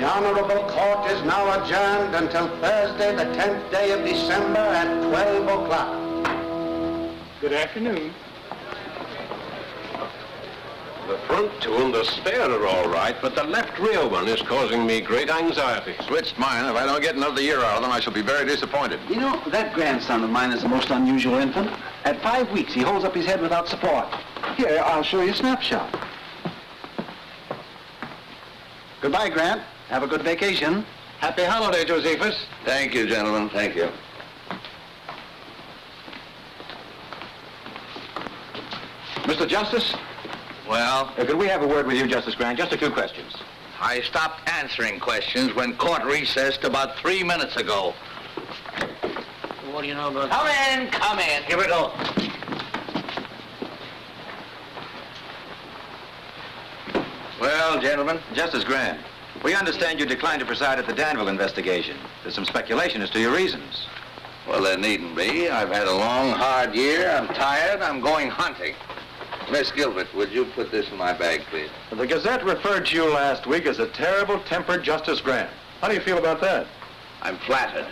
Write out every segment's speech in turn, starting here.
The Honorable Court is now adjourned until Thursday, the 10th day of December at 12 o'clock. Good afternoon. The front two and the spare are all right, but the left rear one is causing me great anxiety. Switched mine. If I don't get another year out of them, I shall be very disappointed. You know, that grandson of mine is a most unusual infant. At 5 weeks, he holds up his head without support. Here, I'll show you a snapshot. Goodbye, Grant. Have a good vacation. Happy holiday, Josephus. Thank you, gentlemen. Thank you. Mr. Justice? Well, Could we have a word with you, Justice Grant? Just a few questions. I stopped answering questions when court recessed about 3 minutes ago. What do you know about Come in, come in. Here we go. Well, gentlemen. Justice Grant, we understand you declined to preside at the Danville investigation. There's some speculation as to your reasons. Well, there needn't be. I've had a long, hard year. I'm tired. I'm going hunting. Miss Gilbert, would you put this in my bag, please? The Gazette referred to you last week as a terrible-tempered Justice Grant. How do you feel about that? I'm flattered.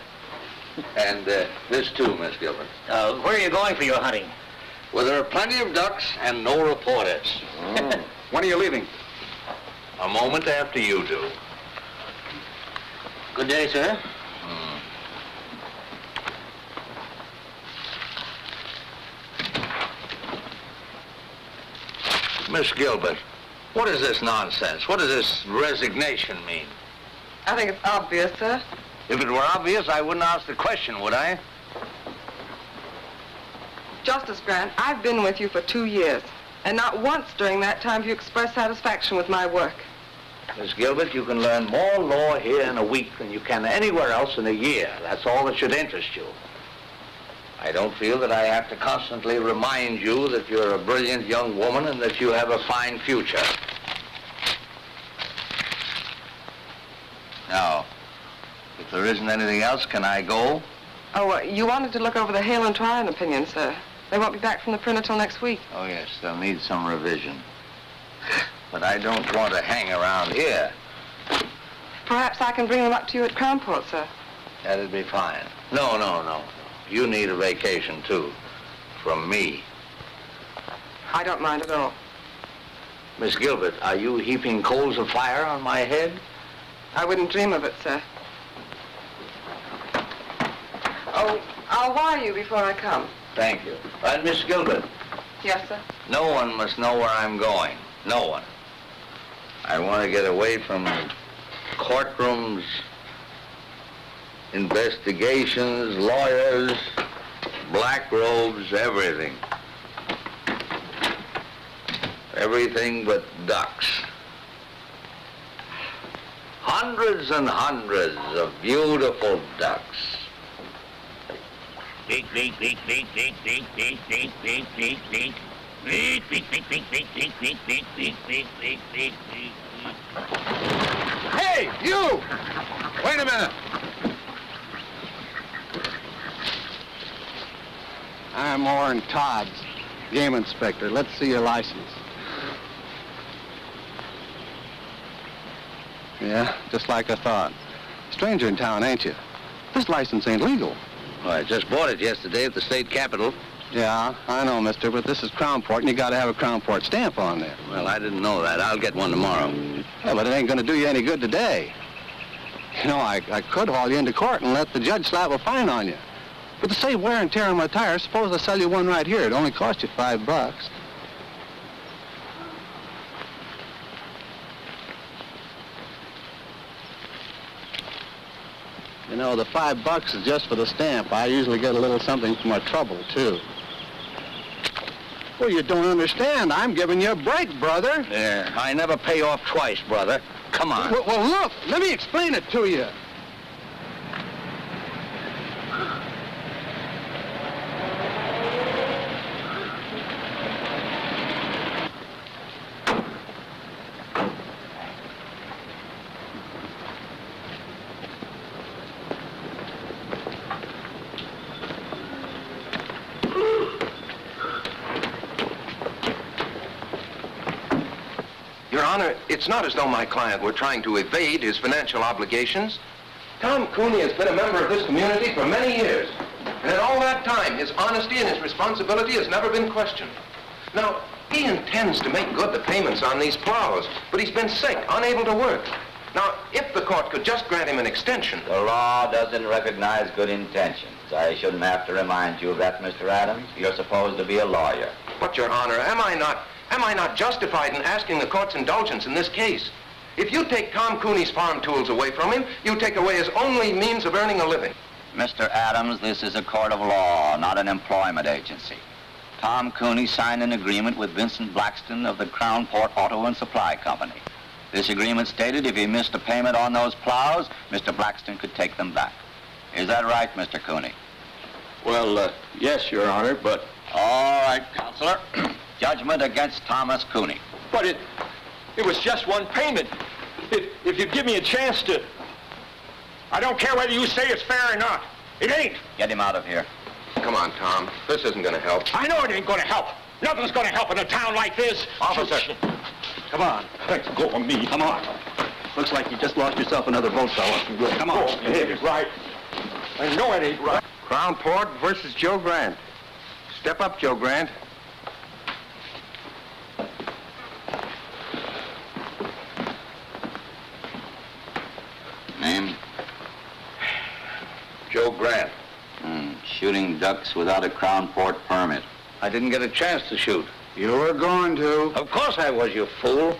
And this too, Miss Gilbert. where are you going for your hunting? Well, there are plenty of ducks and no reporters. Oh. When are you leaving? A moment after you do. Good day, sir. Miss Gilbert, what is this nonsense? What does this resignation mean? I think it's obvious, sir. If it were obvious, I wouldn't ask the question, would I? Justice Grant, I've been with you for 2 years, and not once during that time have you expressed satisfaction with my work. Miss Gilbert, you can learn more law here in a week than you can anywhere else in a year. That's all that should interest you. I don't feel that I have to constantly remind you that you're a brilliant young woman and that you have a fine future. Now, if there isn't anything else, can I go? Oh, you wanted to look over the Hale and Tryon opinion, sir. They won't be back from the printer till next week. Oh, yes, they'll need some revision. But I don't want to hang around here. Perhaps I can bring them up to you at Crownport, sir. That'd be fine. No. You need a vacation, too. From me. I don't mind at all. Miss Gilbert, are you heaping coals of fire on my head? I wouldn't dream of it, sir. Oh, I'll wire you before I come. Thank you. And Miss Gilbert, Yes, sir. no one must know where I'm going. No one. I want to get away from courtrooms, investigations, lawyers, black robes, everything. Everything but ducks. Hundreds and hundreds of beautiful ducks. Beak, beak, beak, beak, beak, beak, beak, beak, beak, beak, beak. Beak, beak, beak, beak, beak, beak, beak, beak, beak, beak, beak, beak, beak. Hey, you! Wait a minute. I'm Orrin Todd, game inspector. Let's see your license. Yeah, just like I thought. Stranger in town, ain't you? This license ain't legal. Well, I just bought it yesterday at the state capitol. Yeah, I know, mister, but this is Crownport, and you gotta have a Crownport stamp on there. Well, I didn't know that. I'll get one tomorrow. Yeah, but it ain't gonna do you any good today. You know, I could haul you into court and let the judge slap a fine on you. But to save wear and tear on my tires, suppose I sell you one right here. It only cost you $5. You know, the $5 is just for the stamp. I usually get a little something for my trouble, too. Well, you don't understand. I'm giving you a break, brother. Yeah, I never pay off twice, brother. Come on. Well, look, let me explain it to you. Your Honor, it's not as though my client were trying to evade his financial obligations. Tom Cooney has been a member of this community for many years. And in all that time, his honesty and his responsibility has never been questioned. Now, he intends to make good the payments on these plows, but he's been sick, unable to work. Now, if the court could just grant him an extension... The law doesn't recognize good intentions. I shouldn't have to remind you of that, Mr. Adams. You're supposed to be a lawyer. But, Your Honor, am I not justified in asking the court's indulgence in this case? If you take Tom Cooney's farm tools away from him, you take away his only means of earning a living. Mr. Adams, this is a court of law, not an employment agency. Tom Cooney signed an agreement with Vincent Blaxton of the Crown Port Auto and Supply Company. This agreement stated if he missed a payment on those plows, Mr. Blaxton could take them back. Is that right, Mr. Cooney? Well, yes, Your Honor, but... All right, Counselor. Judgment against Thomas Cooney. But it was just one payment. If you give me a chance to... I don't care whether you say it's fair or not. It ain't. Get him out of here. Come on, Tom. This isn't going to help. I know it ain't going to help. Nothing's going to help in a town like this. Officer. Come on. Let go of me. Come on. Looks like you just lost yourself another vote, fella. Come on. It ain't right. I know it ain't right. Crown Port versus Joe Grant. Step up, Joe Grant. Name? Joe Grant. Shooting ducks without a Crown Port permit. I didn't get a chance to shoot. You were going to. Of course I was, you fool.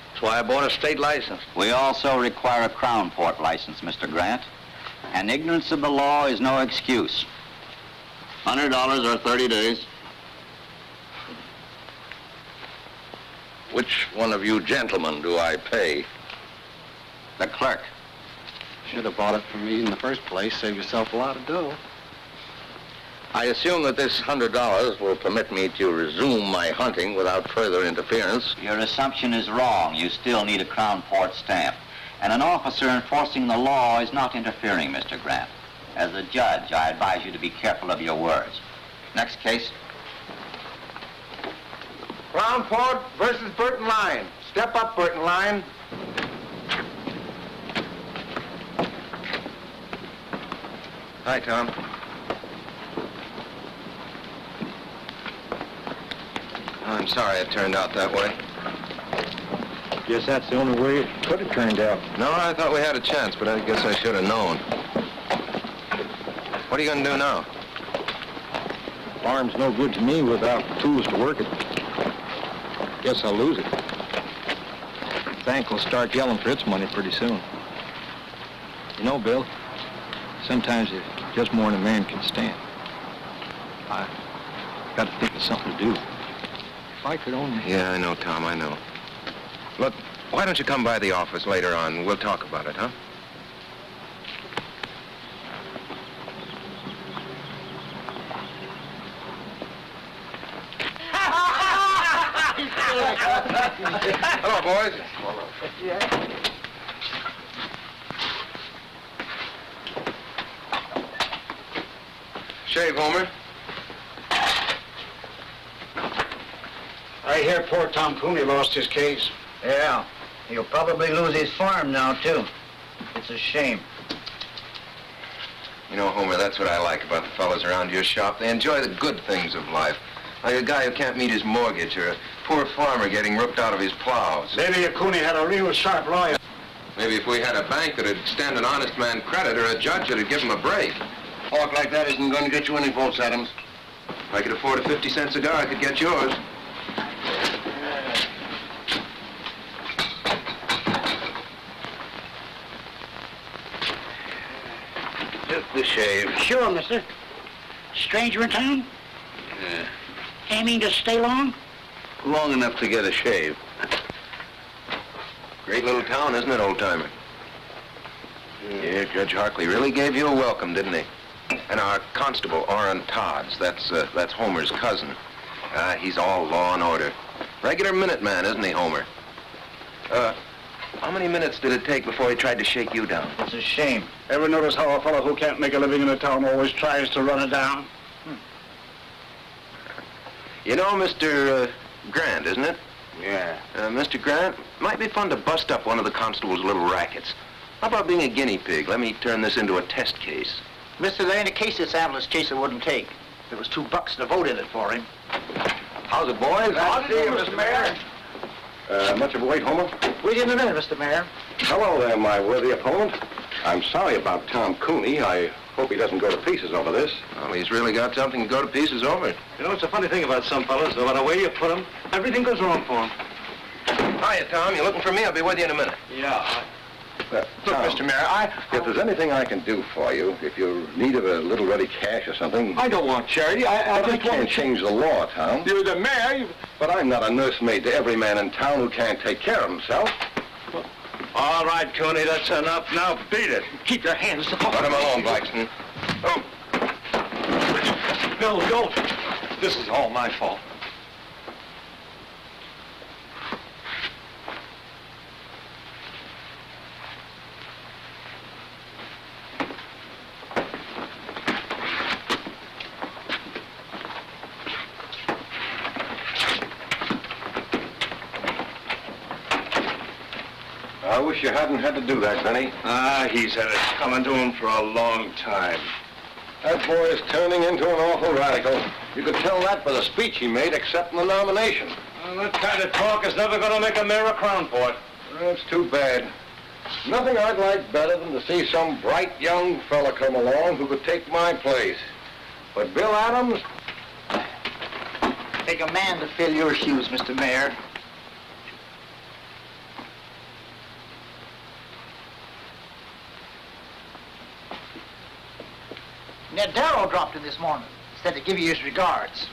That's why I bought a state license. We also require a Crown Port license, Mr. Grant. And ignorance of the law is no excuse. $100 or 30 days. Which one of you gentlemen do I pay? The clerk. Should have bought it from me in the first place. Save yourself a lot of dough. I assume that this $100 will permit me to resume my hunting without further interference. Your assumption is wrong. You still need a Crown Port stamp. And an officer enforcing the law is not interfering, Mr. Grant. As a judge, I advise you to be careful of your words. Next case. Crown Port versus Burton Line. Step up, Burton Line. Hi, Tom. I'm sorry it turned out that way. Guess that's the only way it could have turned out. No, I thought we had a chance, but I guess I should have known. What are you going to do now? Farm's no good to me without tools to work it. Guess I'll lose it. Bank will start yelling for its money pretty soon. You know, Bill, sometimes it's just more than a man can stand. I got to think of something to do. If I could only... Yeah, I know, Tom, I know. Look, why don't you come by the office later on? We'll talk about it, huh? Hello, boys. Shave, Homer. I hear poor Tom Cooney lost his case. Yeah. He'll probably lose his farm now, too. It's a shame. You know, Homer, that's what I like about the fellas around your shop. They enjoy the good things of life. Like a guy who can't meet his mortgage or a poor farmer getting ripped out of his plows. Maybe if Cooney had a real sharp lawyer. Maybe if we had a bank that'd extend an honest man credit or a judge that'd give him a break. Talk like that isn't going to get you any votes, Adams. If I could afford a 50-cent cigar, I could get yours. Just the shave. Sure, mister. Stranger in town? Yeah. Aiming to stay long? Long enough to get a shave. Great little town, isn't it, old-timer? Yeah, Judge Harkley really gave you a welcome, didn't he? And our constable, Orrin Todds, that's Homer's cousin. He's all law and order. Regular minute man, isn't he, Homer? How many minutes did it take before he tried to shake you down? It's a shame. Ever notice how a fellow who can't make a living in a town always tries to run it down? You know Mr. Grant, isn't it? Yeah. Mr. Grant, might be fun to bust up one of the constable's little rackets. How about being a guinea pig? Let me turn this into a test case. Mister, there ain't a case this ambulance chaser wouldn't take. There was $2 to vote in it for him. How's it, boys? How's it, Mr. Mayor? Much of a wait, Homer? Wait in a minute, Mr. Mayor. Hello there, my worthy opponent. I'm sorry about Tom Cooney. I hope he doesn't go to pieces over this. Well, he's really got something to go to pieces over. You know, it's a funny thing about some fellas. No matter where you put them, everything goes wrong for them. Hiya, Tom. You looking for me? I'll be with you in a minute. Yeah. Look, Tom, Mr. Mayor, if there's anything I can do for you, if you're in need of a little ready cash or something... I don't want charity. I just can't change the law, Tom. You're the mayor. But I'm not a nursemaid to every man in town who can't take care of himself. All right, Cooney, that's enough. Now beat it. Keep your hands off. let him alone, Blaxton. Oh. No, don't. This is all my fault. I wish you hadn't had to do that, Benny. He's had it coming to him for a long time. That boy is turning into an awful radical. You could tell that by the speech he made accepting the nomination. Well, that kind of talk is never going to make a mayor a crown port. That's too bad. Nothing I'd like better than to see some bright young fella come along who could take my place. But Bill Adams... Take a man to fill your shoes, Mr. Mayor. Ned Darrow dropped in this morning. Said to give you his regards.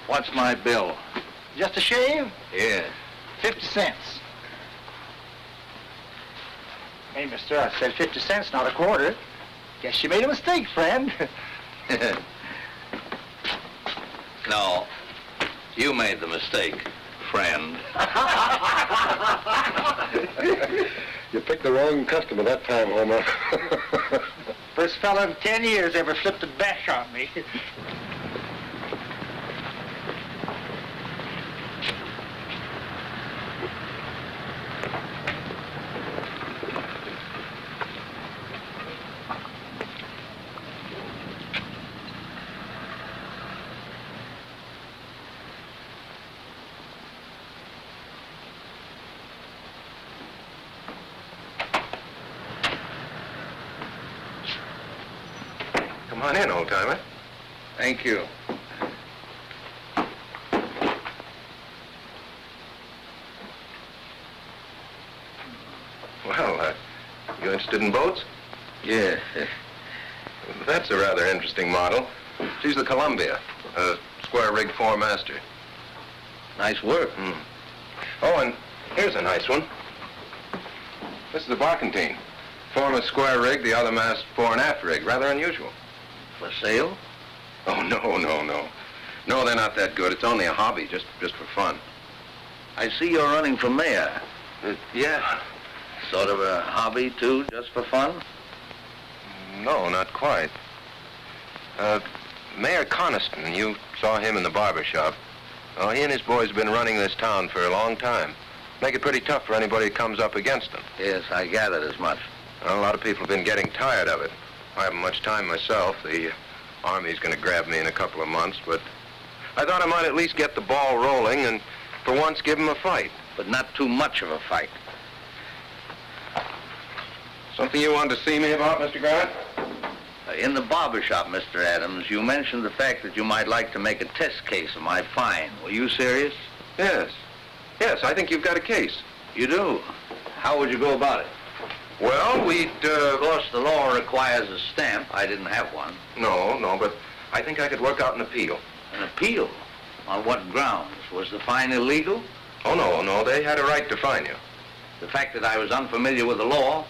What's my bill? Just a shave? Yes. 50 cents. Hey, mister, I said 50 cents, not a quarter. Guess you made a mistake, friend. No, you made the mistake, friend. You picked the wrong customer that time, Homer. First fella in 10 years ever flipped a bash on me. Come on in, old-timer. Thank you. Well, you interested in boats? Yeah. That's a rather interesting model. She's the Columbia, a square-rig four-master. Nice work. Oh, and here's a nice one. This is a barkentine. Form a square rig, the other mast fore and aft rig. Rather unusual. For sale? Oh, no. No, they're not that good. It's only a hobby, just for fun. I see you're running for mayor. Yeah. Sort of a hobby, too, just for fun? No, not quite. Mayor Connison, you saw him in the barber shop. Oh, he and his boys have been running this town for a long time. Make it pretty tough for anybody who comes up against them. Yes, I gathered as much. Well, a lot of people have been getting tired of it. I haven't much time myself. The Army's going to grab me in a couple of months, but I thought I might at least get the ball rolling and for once give them a fight. But not too much of a fight. Something you wanted to see me about, Mr. Grant? In the barber shop, Mr. Adams, you mentioned the fact that you might like to make a test case of my fine. Were you serious? Yes. Yes, I think you've got a case. You do? How would you go about it? Well, we'd, Of course, the law requires a stamp. I didn't have one. No, but I think I could work out an appeal. An appeal? On what grounds? Was the fine illegal? Oh, no, they had a right to fine you. The fact that I was unfamiliar with the law?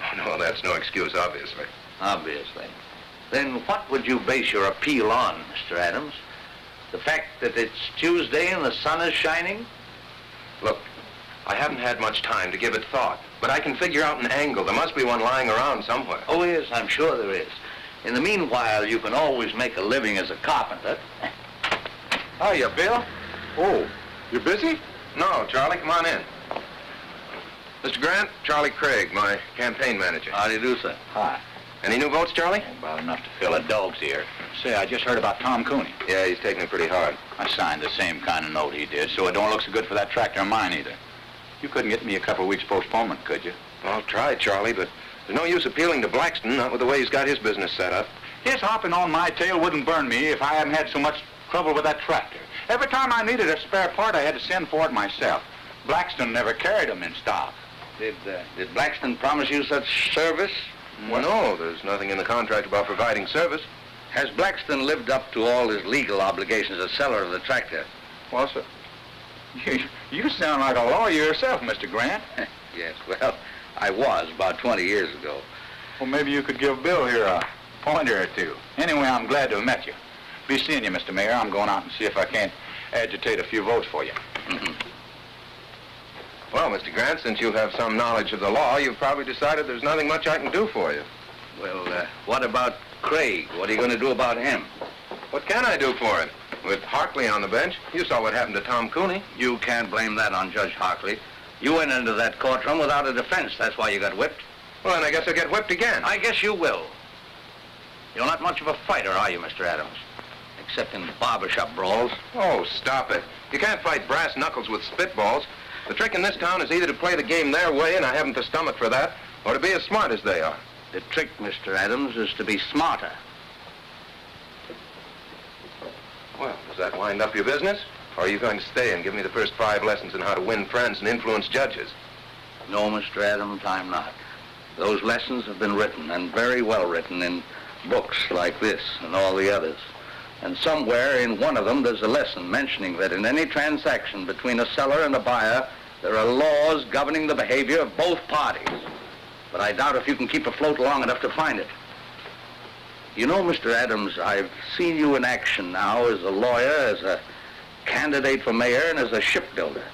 Oh, no, that's no excuse, obviously. Obviously. Then what would you base your appeal on, Mr. Adams? The fact that it's Tuesday and the sun is shining? Look, I haven't had much time to give it thought, but I can figure out an angle. There must be one lying around somewhere. Oh, yes, I'm sure there is. In the meanwhile, you can always make a living as a carpenter. Hiya, Bill. Oh, you busy? No, Charlie, come on in. Mr. Grant, Charlie Craig, my campaign manager. How do you do, sir? Hi. Any new votes, Charlie? About enough to fill a dog's ear. Say, I just heard about Tom Cooney. Yeah, he's taking it pretty hard. I signed the same kind of note he did, so it don't look so good for that tractor of mine either. You couldn't get me a couple of weeks postponement, could you? I'll try, Charlie, but there's no use appealing to Blaxton, not with the way he's got his business set up. His hopping on my tail wouldn't burn me if I hadn't had so much trouble with that tractor. Every time I needed a spare part, I had to send for it myself. Blaxton never carried them in stock. Did Blaxton promise you such service? Well, no, there's nothing in the contract about providing service. Has Blaxton lived up to all his legal obligations as seller of the tractor? Well, sir, you sound like a lawyer yourself, Mr. Grant. Yes, well, I was about 20 years ago. Well, maybe you could give Bill here a pointer or two. Anyway, I'm glad to have met you. Be seeing you, Mr. Mayor. I'm going out and see if I can't agitate a few votes for you. Well, Mr. Grant, since you have some knowledge of the law, you've probably decided there's nothing much I can do for you. Well, what about Craig? What are you going to do about him? What can I do for him? With Harkley on the bench, you saw what happened to Tom Cooney. You can't blame that on Judge Harkley. You went into that courtroom without a defense. That's why you got whipped. Well, then I guess I'll get whipped again. I guess you will. You're not much of a fighter, are you, Mr. Adams? Except in barbershop brawls. Oh, stop it. You can't fight brass knuckles with spitballs. The trick in this town is either to play the game their way, and I haven't the stomach for that, or to be as smart as they are. The trick, Mr. Adams, is to be smarter. Well, does that wind up your business? Or are you going to stay and give me the first 5 lessons on how to win friends and influence judges? No, Mr. Adams, I'm not. Those lessons have been written, and very well written, in books like this and all the others. And somewhere in one of them there's a lesson mentioning that in any transaction between a seller and a buyer, there are laws governing the behavior of both parties. But I doubt if you can keep afloat long enough to find it. You know, Mr. Adams, I've seen you in action now as a lawyer, as a candidate for mayor, and as a shipbuilder.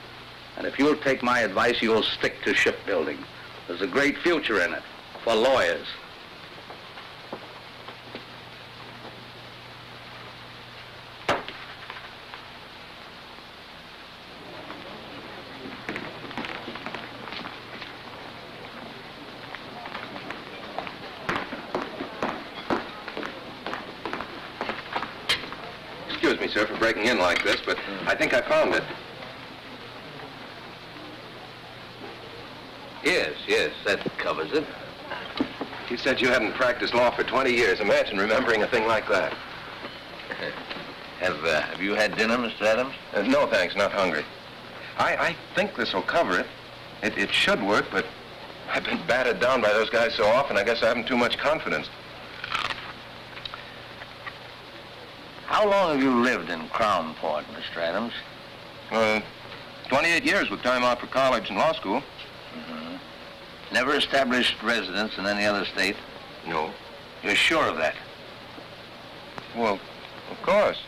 And if you'll take my advice, you'll stick to shipbuilding. There's a great future in it for lawyers. Excuse me, sir, for breaking in like this, but I think I found it. Yes, that covers it. You said you hadn't practiced law for 20 years. Imagine remembering a thing like that. Have you had dinner, Mr. Adams? No, thanks, not hungry. I think this will cover it. It should work, but I've been battered down by those guys so often, I guess I haven't too much confidence. How long have you lived in Crownport, Mr. Adams? 28 years with time out for college and law school. Never established residence in any other state? No. You're sure of that? Well, of course.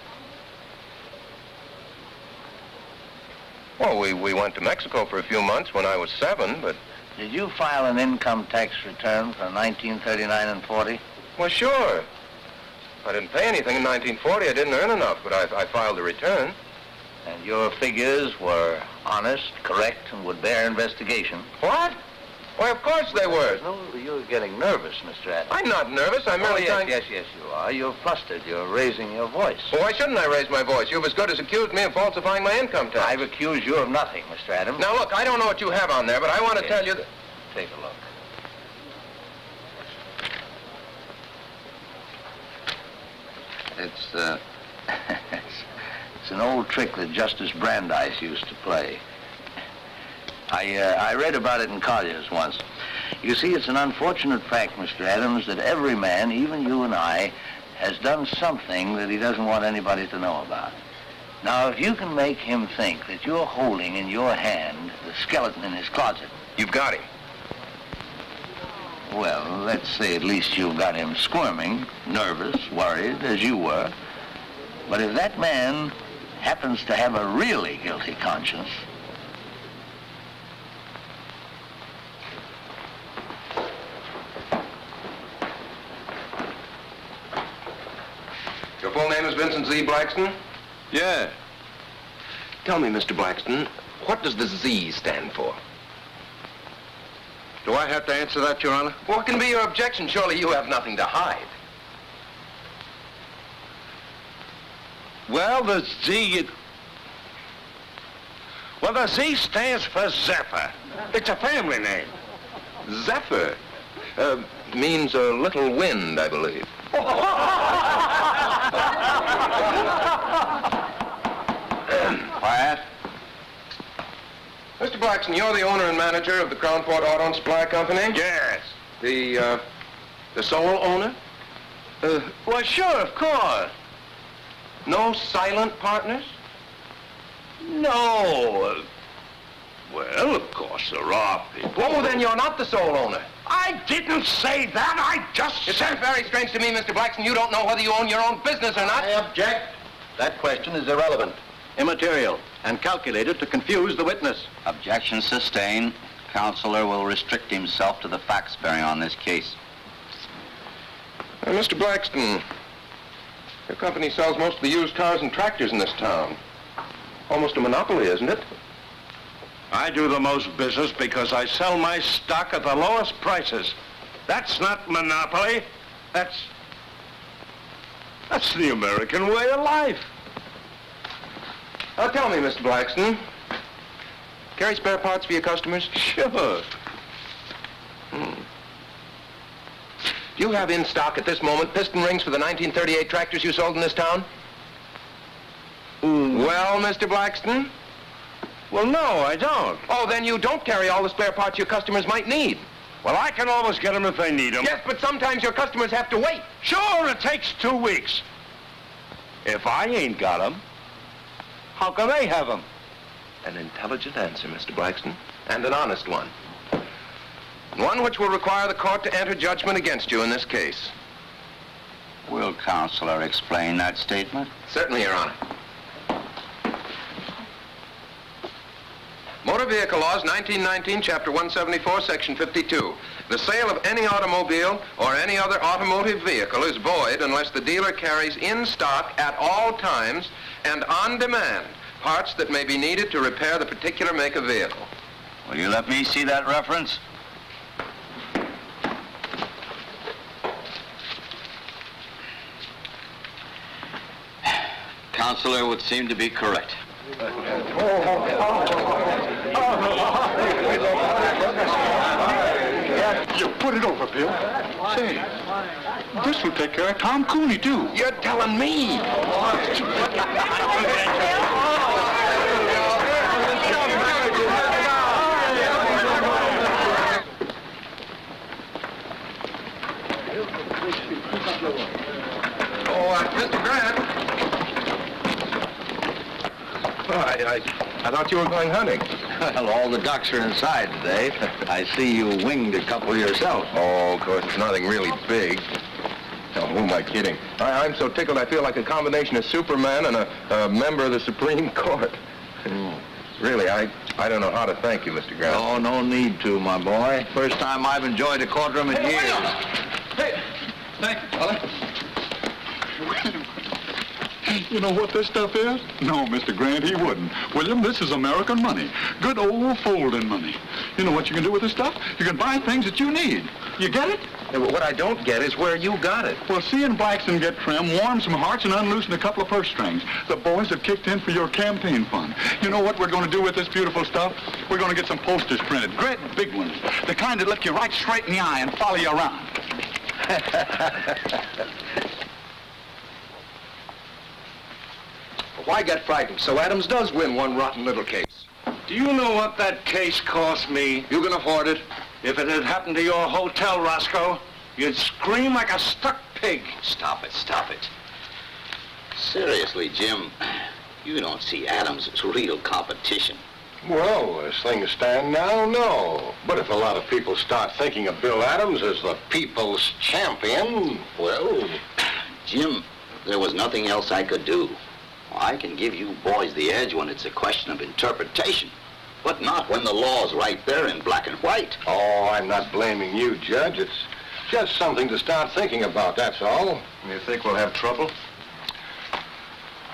Well, we went to Mexico for a few months when I was 7, but... Did you file an income tax return for 1939 and 40? Well, sure. I didn't pay anything in 1940. I didn't earn enough, but I filed a return. And your figures were honest, correct, and would bear investigation? What? Why, of course they were. No, you're getting nervous, Mr. Adams. I'm not nervous. I'm merely trying... Yes, you are. You're flustered. You're raising your voice. Well, why shouldn't I raise my voice? You've as good as accused me of falsifying my income tax. I've accused you of nothing, Mr. Adams. Now, look, I don't know what you have on there, but I want to tell you that... Take a look. It's it's an old trick that Justice Brandeis used to play. I read about it in Collier's once. You see, it's an unfortunate fact, Mr. Adams, that every man, even you and I, has done something that he doesn't want anybody to know about. Now, if you can make him think that you're holding in your hand the skeleton in his closet... You've got him. Well, let's say at least you've got him squirming, nervous, worried, as you were. But if that man happens to have a really guilty conscience... is Vincent Z. Blaxton? Yeah. Tell me, Mr. Blaxton, what does the Z stand for? Do I have to answer that, Your Honor? What can be your objection? Surely you have nothing to hide. Well, the Z stands for Zephyr. It's a family name. Zephyr means a little wind, I believe. Quiet. Mr. Blaxton, you're the owner and manager of the Crownport Auto and Supply Company? Yes. The sole owner? Well, sure, of course. No silent partners? No. Well, of course there are people. Oh, then you're not the sole owner. I didn't say that. I just It said... sounds very strange to me, Mr. Blaxton. You don't know whether you own your own business or not. I object. That question is irrelevant, immaterial, and calculated to confuse the witness. Objection sustained. Counselor will restrict himself to the facts bearing on this case. Mr. Blaxton, your company sells most of the used cars and tractors in this town. Almost a monopoly, isn't it? I do the most business because I sell my stock at the lowest prices. That's not monopoly. That's the American way of life. Now tell me, Mr. Blaxton, carry spare parts for your customers? Sure. Do you have in stock at this moment piston rings for the 1938 tractors you sold in this town? Well, Mr. Blaxton? Well, no, I don't. Oh, then you don't carry all the spare parts your customers might need. Well, I can always get them if they need them. Yes, but sometimes your customers have to wait. Sure, it takes 2 weeks. If I ain't got them, how can they have them? An intelligent answer, Mr. Blaxton, and an honest one. One which will require the court to enter judgment against you in this case. Will Counselor explain that statement? Certainly, Your Honor. Motor Vehicle Laws, 1919, Chapter 174, Section 52. The sale of any automobile or any other automotive vehicle is void unless the dealer carries in stock at all times and on demand parts that may be needed to repair the particular make of vehicle. Will you let me see that reference? Counselor would seem to be correct. You put it over, Bill. Say, this will take care of Tom Cooney, too. You're telling me. Mr. Grant. I thought you were going hunting. Well, all the ducks are inside today. I see you winged a couple yourself. Oh, of course, it's nothing really big. Oh, who am I kidding? I'm so tickled I feel like a combination of Superman and a member of the Supreme Court. Really, I don't know how to thank you, Mr. Grant. Oh, no need to, my boy. First time I've enjoyed a courtroom in years. Hey, thank you, fella. You know what this stuff is? No, Mr. Grant, he wouldn't. William, this is American money. Good old folding money. You know what you can do with this stuff? You can buy things that you need. You get it? Yeah, but what I don't get is where you got it. Well, seeing Blaxton get trim, warm some hearts, and unloosen a couple of purse strings. The boys have kicked in for your campaign fund. You know what we're going to do with this beautiful stuff? We're going to get some posters printed, great big ones. The kind that look you right straight in the eye and follow you around. Why get frightened? So Adams does win one rotten little case. Do you know what that case cost me? You can afford it. If it had happened to your hotel, Roscoe, you'd scream like a stuck pig. Stop it, stop it. Seriously, Jim, you don't see Adams as real competition. Well, as things stand now, no. But if a lot of people start thinking of Bill Adams as the people's champion, well... Jim, there was nothing else I could do. I can give you boys the edge when it's a question of interpretation, but not when the law's right there in black and white. Oh, I'm not blaming you, Judge. It's just something to start thinking about, that's all. You think we'll have trouble?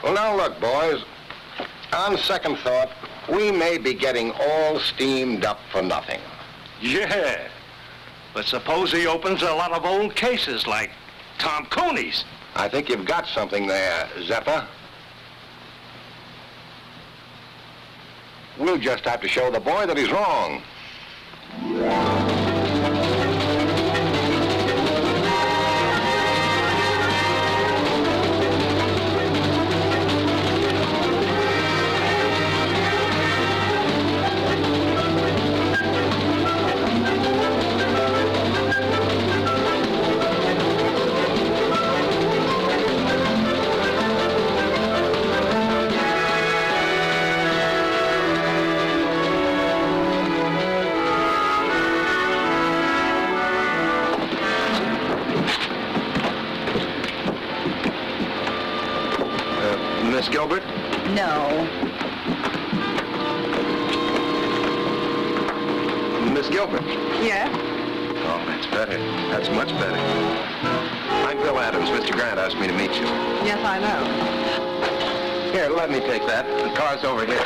Well, now look, boys. On second thought, we may be getting all steamed up for nothing. Yeah. But suppose he opens a lot of old cases like Tom Cooney's. I think you've got something there, Zeppa. We'll just have to show the boy that he's wrong. Miss Gilbert? No. Miss Gilbert? Yes? Oh, that's better. That's much better. I'm Bill Adams. Mr. Grant asked me to meet you. Yes, I know. Here, let me take that. The car's over here.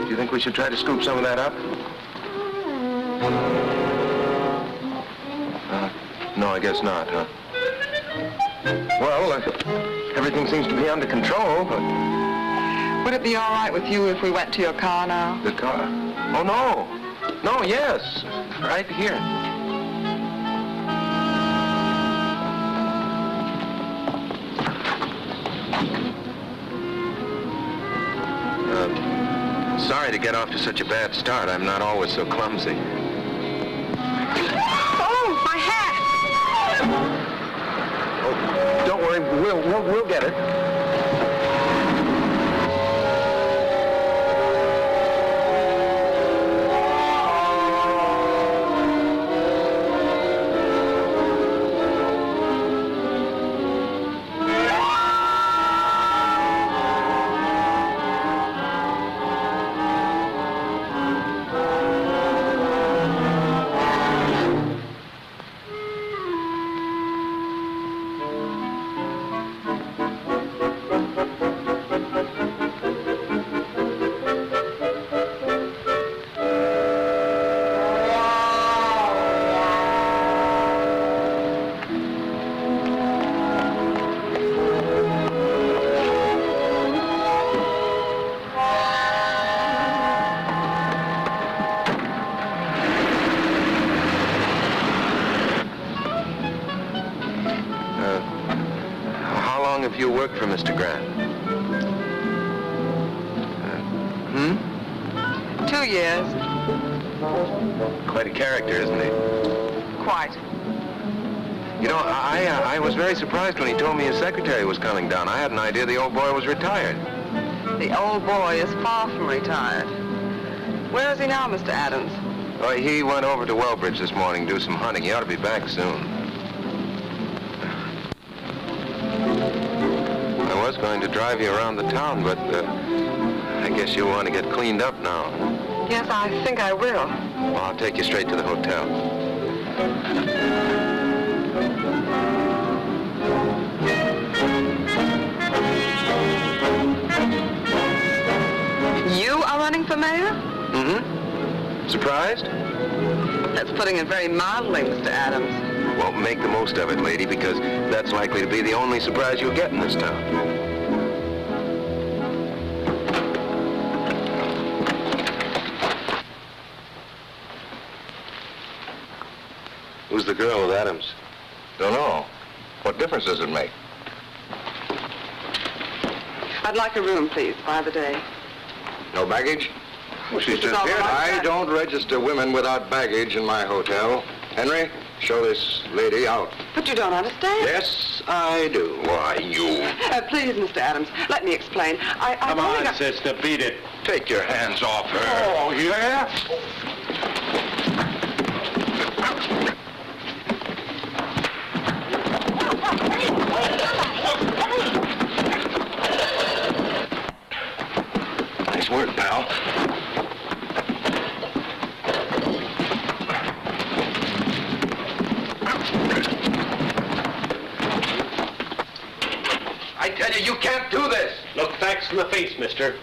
Do you think we should try to scoop some of that up? No, I guess not, huh? Well, everything seems to be under control, but... Would it be all right with you if we went to your car now? The car? Oh, no. No, yes. Right here. Sorry to get off to such a bad start. I'm not always so clumsy. Oh, my hat! Oh, don't worry. We'll get it. Have you worked for Mr. Grant? 2 years. Quite a character, isn't he? Quite. You know, I was very surprised when he told me his secretary was coming down. I had an idea the old boy was retired. The old boy is far from retired. Where is he now, Mr. Adams? Oh, he went over to Wellbridge this morning to do some hunting. He ought to be back soon. I was going to drive you around the town, but I guess you'll want to get cleaned up now. Yes, I think I will. Well, I'll take you straight to the hotel. You are running for mayor? Mm-hmm. Surprised? That's putting it very mildly, Mr. Adams. Well, make the most of it, lady, because that's likely to be the only surprise you'll get in this town. Who's the girl with Adams? Don't know. What difference does it make? I'd like a room, please, by the day. No baggage? Well, she's This is just all here. right. I don't register women without baggage in my hotel. Henry, show this lady out. But you don't understand. Yes, I do. Why, you... Please, Mr. Adams, let me explain. Come on, sister, beat it. Take your hands off her. Oh, yeah? Nice work, pal. I tell you, you can't do this. Look facts in the face, mister.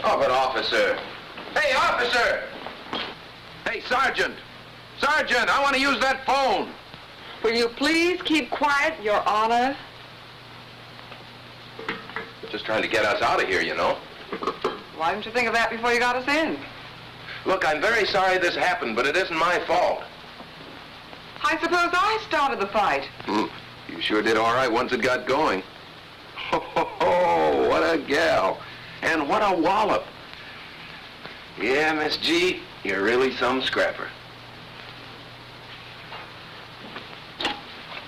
Oh, but officer. Hey, officer! Hey, Sergeant! Sergeant, I want to use that phone. Will you please keep quiet, Your Honor? Just trying to get us out of here, you know. Why didn't you think of that before you got us in? Look, I'm very sorry this happened, but it isn't my fault. I suppose I started the fight. You sure did all right once it got going. Oh, what a gal. And what a wallop. Yeah, Miss G, you're really some scrapper.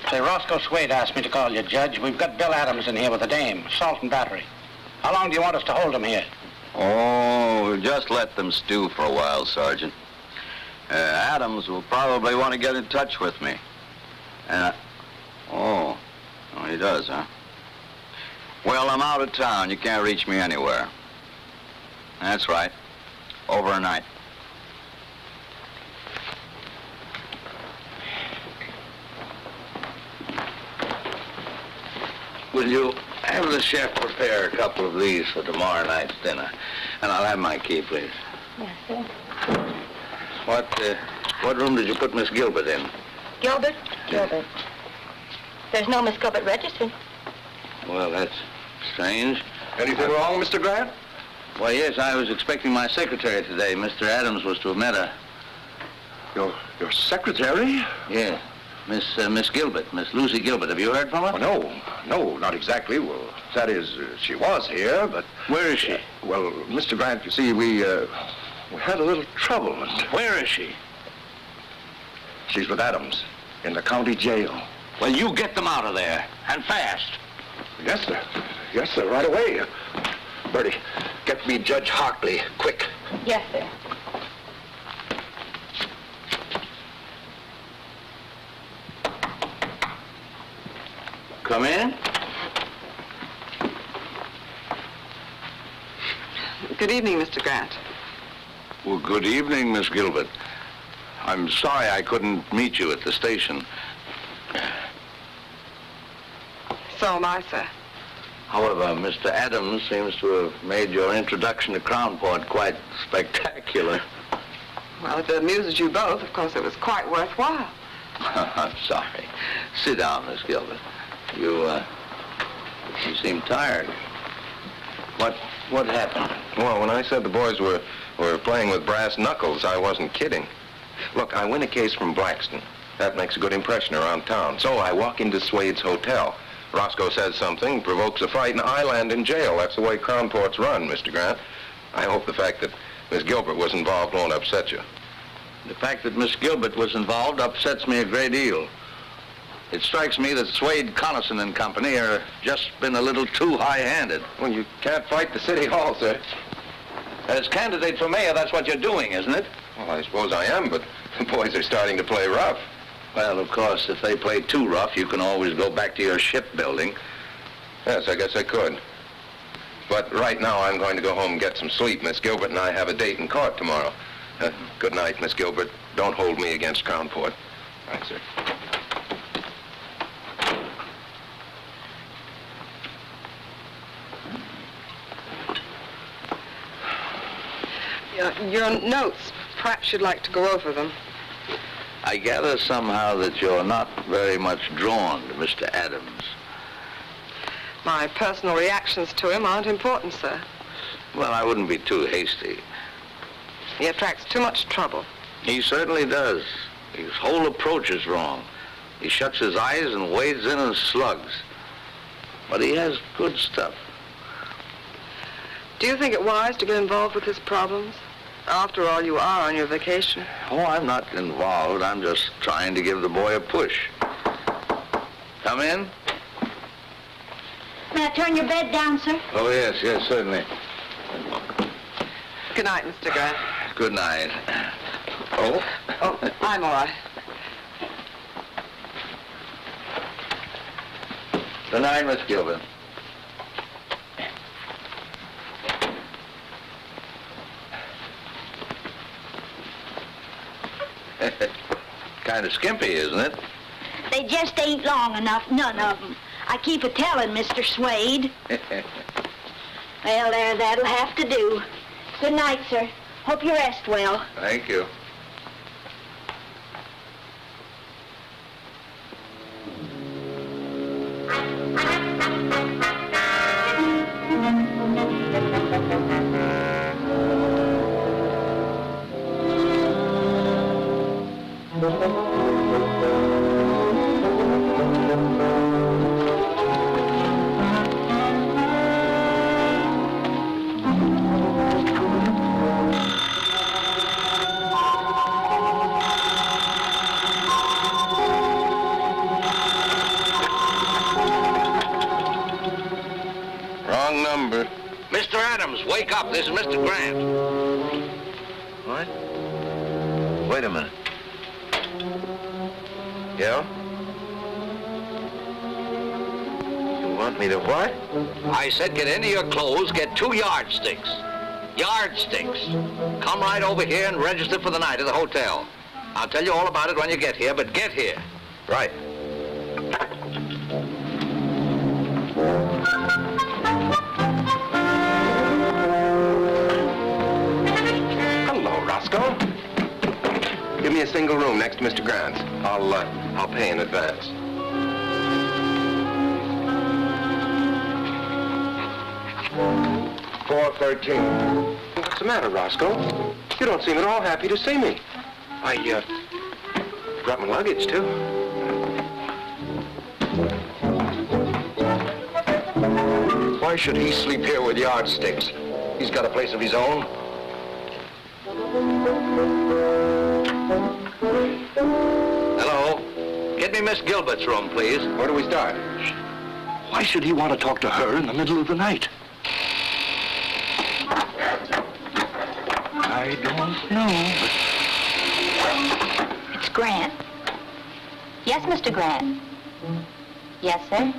Say, Roscoe Swade asked me to call you, Judge. We've got Bill Adams in here with a dame, assault and battery. How long do you want us to hold him here? Oh, just let them stew for a while, Sergeant. Adams will probably want to get in touch with me. Oh, he does, huh? Well, I'm out of town. You can't reach me anywhere. That's right. Overnight. Will you have the chef prepare a couple of these for tomorrow night's dinner? And I'll have my key, please. Yes, sir. What room did you put Miss Gilbert in? Gilbert? Gilbert. There's no Miss Gilbert registered. Well, that's strange. Anything wrong, Mr. Grant? Why, yes, I was expecting my secretary today. Mr. Adams was to have met her. Your secretary? Yeah. Miss Gilbert, Miss Lucy Gilbert. Have you heard from her? No, not exactly. Well, that is, she was here, but... Where is she? Well, Mr. Grant, you see, we had a little trouble. Where is she? She's with Adams in the county jail. Well, you get them out of there, and fast. Yes, sir. Yes, sir, right away. Bertie, get me Judge Harkley, quick. Yes, sir. Come in. Good evening, Mr. Grant. Well, good evening, Miss Gilbert. I'm sorry I couldn't meet you at the station. So am I, sir. However, Mr. Adams seems to have made your introduction to Crownport quite spectacular. Well, if it amuses you both, of course it was quite worthwhile. I'm sorry. Sit down, Miss Gilbert. You seem tired. What happened? Well, when I said the boys were playing with brass knuckles, I wasn't kidding. Look, I win a case from Blaxton. That makes a good impression around town. So I walk into Swade's hotel. Roscoe says something, provokes a fight, and I land in jail. That's the way Crownport's run, Mr. Grant. I hope the fact that Miss Gilbert was involved won't upset you. The fact that Miss Gilbert was involved upsets me a great deal. It strikes me that Swade, Connison and company are just been a little too high-handed. Well, you can't fight the city hall, sir. As candidate for mayor, that's what you're doing, isn't it? Well, I suppose I am, but the boys are starting to play rough. Well, of course, if they play too rough, you can always go back to your shipbuilding. Yes, I guess I could. But right now, I'm going to go home and get some sleep. Miss Gilbert and I have a date in court tomorrow. Good night, Miss Gilbert. Don't hold me against Crownport. Right, sir. Your notes, perhaps you'd like to go over them. I gather somehow that you're not very much drawn to Mr. Adams. My personal reactions to him aren't important, sir. Well, I wouldn't be too hasty. He attracts too much trouble. He certainly does. His whole approach is wrong. He shuts his eyes and wades in and slugs. But he has good stuff. Do you think it wise to get involved with his problems? After all, you are on your vacation. Oh, I'm not involved. I'm just trying to give the boy a push. Come in. May I turn your bed down, sir? Oh, yes, certainly. Good night, Mr. Grant. Good night. Oh? Oh, I'm all right. Good night, Miss Gilbert. Kind of skimpy, isn't it? They just ain't long enough, none of them. I keep a-telling Mr. Swade. Well, there, that'll have to do. Good night, sir. Hope you rest well. Thank you. Wrong number. Mr. Adams, wake up. This is Mr. Grant. What? Wait a minute. Yeah? You want me to what? I said get into your clothes, get 2 yardsticks. Yardsticks. Come right over here and register for the night at the hotel. I'll tell you all about it when you get here, but get here. Right. Hello, Roscoe. Give me a single room next to Mr. Grant's. I'll pay in advance. $413. What's the matter, Roscoe? You don't seem at all happy to see me. I brought my luggage, too. Why should he sleep here with yardsticks? He's got a place of his own. Hello? Get me Miss Gilbert's room, please. Where do we start? Why should he want to talk to her in the middle of the night? I don't know. It's Grant. Yes, Mr. Grant. Yes, sir.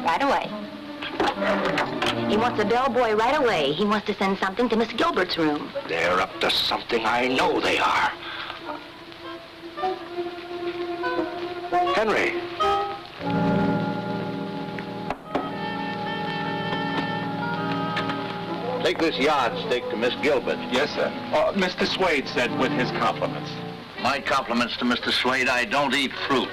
Right away. He wants a bellboy right away. He wants to send something to Miss Gilbert's room. They're up to something. I know they are. Henry. Take this yardstick to Miss Gilbert. Yes, sir. Mr. Swade said with his compliments. My compliments to Mr. Swade. I don't eat fruit.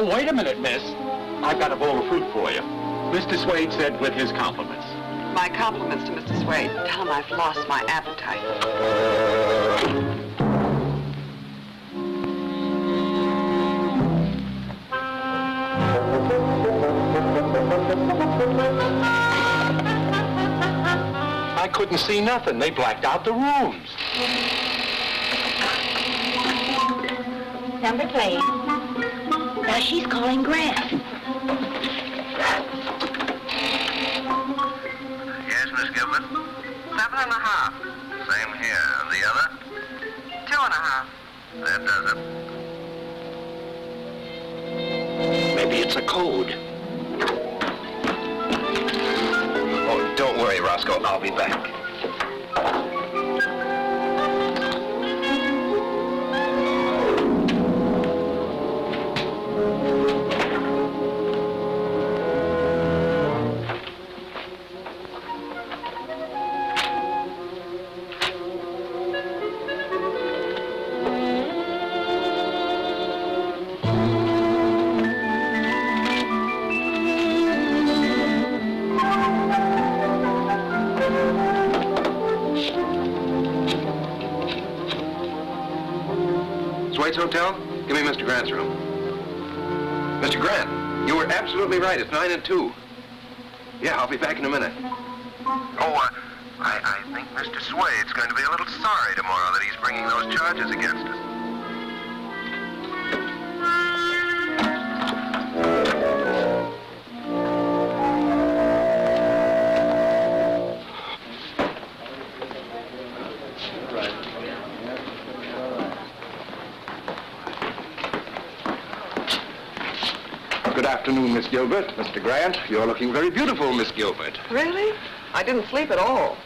Wait a minute, miss. I've got a bowl of fruit for you. Mr. Swade said with his compliments. My compliments to Mr. Swade. Tell him I've lost my appetite. I couldn't see nothing. They blacked out the rooms. Number 3. Now she's calling Grant. Yes, Miss Gilbert? 7.5. Same here. And the other? 2.5. That does it. Maybe it's a code. Oh, don't worry, Roscoe. I'll be back. Swade's hotel? Give me Mr. Grant's room. Mr. Grant, you were absolutely right. It's 9 and 2. Yeah, I'll be back in a minute. Oh, I think Mr. Swade's going to be a little sorry tomorrow that he's bringing those charges against us. Good afternoon, Miss Gilbert. Mr. Grant, you're looking very beautiful, Miss Gilbert. Really? I didn't sleep at all.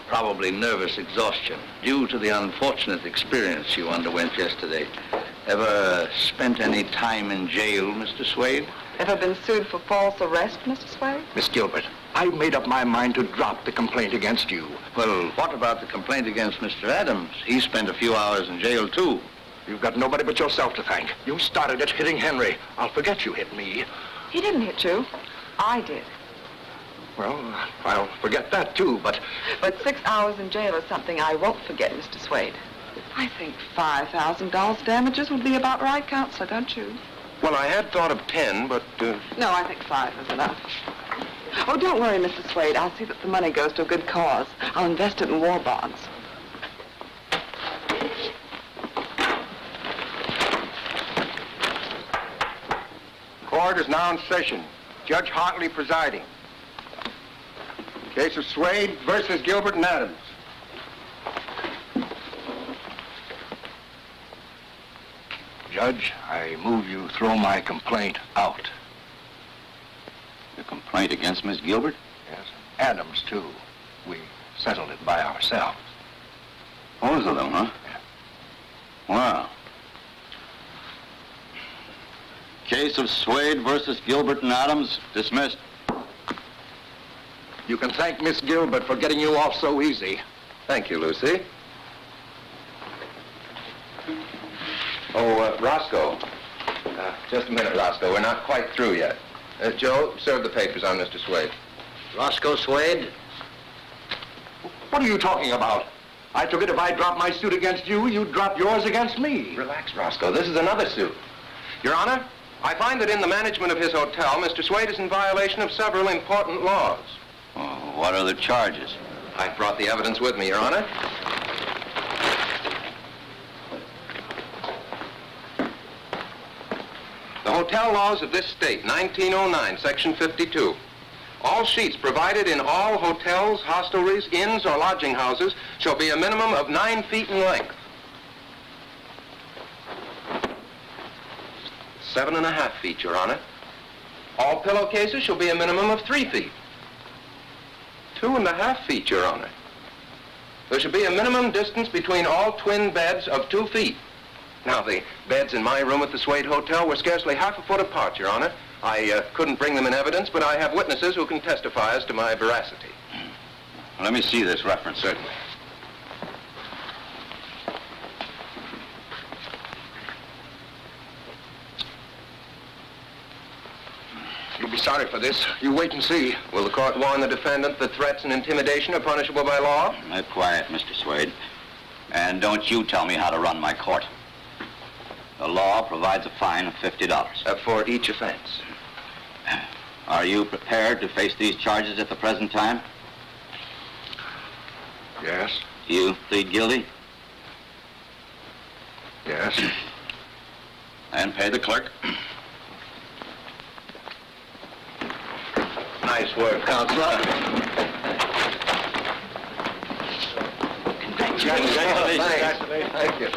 Probably nervous exhaustion due to the unfortunate experience you underwent yesterday. Ever spent any time in jail, Mr. Swade? Ever been sued for false arrest, Mr. Swade? Miss Gilbert, I've made up my mind to drop the complaint against you. Well, what about the complaint against Mr. Adams? He spent a few hours in jail, too. You've got nobody but yourself to thank. You started it hitting Henry. I'll forget you hit me. He didn't hit you. I did. Well, I'll forget that, too, but... But 6 hours in jail is something I won't forget, Mr. Swade. I think $5,000 damages would be about right, Counselor, don't you? Well, I had thought of 10, but... No, I think 5 is enough. Oh, don't worry, Mr. Swade. I'll see that the money goes to a good cause. I'll invest it in war bonds. Court is now in session. Judge Harkley presiding. Case of Swade versus Gilbert and Adams. Judge, I move you throw my complaint out. The complaint against Miss Gilbert? Yes. Adams, too. We settled it by ourselves. Both of them, huh? Yeah. Wow. Case of Swade versus Gilbert and Adams, dismissed. You can thank Miss Gilbert for getting you off so easy. Thank you, Lucy. Oh, Roscoe. Just a minute, Roscoe. We're not quite through yet. Joe, serve the papers on Mr. Swade. Roscoe Swade? What are you talking about? I took it if I dropped my suit against you, you'd drop yours against me. Relax, Roscoe. This is another suit. Your Honor, I find that in the management of his hotel, Mr. Swade is in violation of several important laws. Oh, what are the charges? I've brought the evidence with me, Your Honor. The hotel laws of this state, 1909, Section 52. All sheets provided in all hotels, hostelries, inns, or lodging houses shall be a minimum of 9 feet in length. 7.5 feet, Your Honor. All pillowcases shall be a minimum of 3 feet. 2.5 feet, Your Honor. There should be a minimum distance between all twin beds of 2 feet. Now, the beds in my room at the Swade Hotel were scarcely half a foot apart, Your Honor. I couldn't bring them in evidence, but I have witnesses who can testify as to my veracity. Let me see this reference. Certainly. You'll be sorry for this. You wait and see. Will the court warn the defendant that threats and intimidation are punishable by law? Quiet, Mr. Swade. And don't you tell me how to run my court. The law provides a fine of $50. For each offense. Are you prepared to face these charges at the present time? Yes. You plead guilty? Yes. And pay the clerk. Nice work, Counselor. Congratulations. Thank you.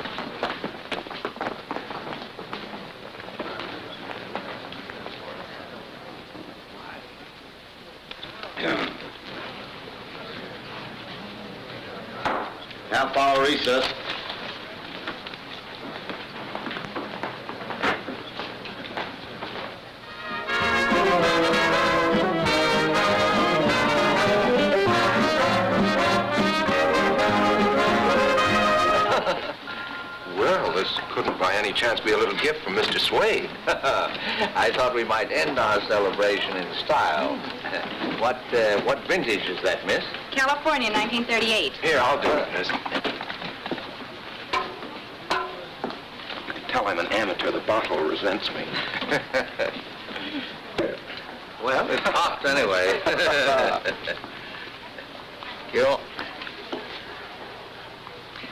Half-hour recess. Well, this couldn't by any chance be a little gift from Mr. Swade. I thought we might end our celebration in style. What vintage is that, miss? California, 1938. Here, I'll do it, miss. tell I'm an amateur. The bottle resents me. Well, it popped anyway. You.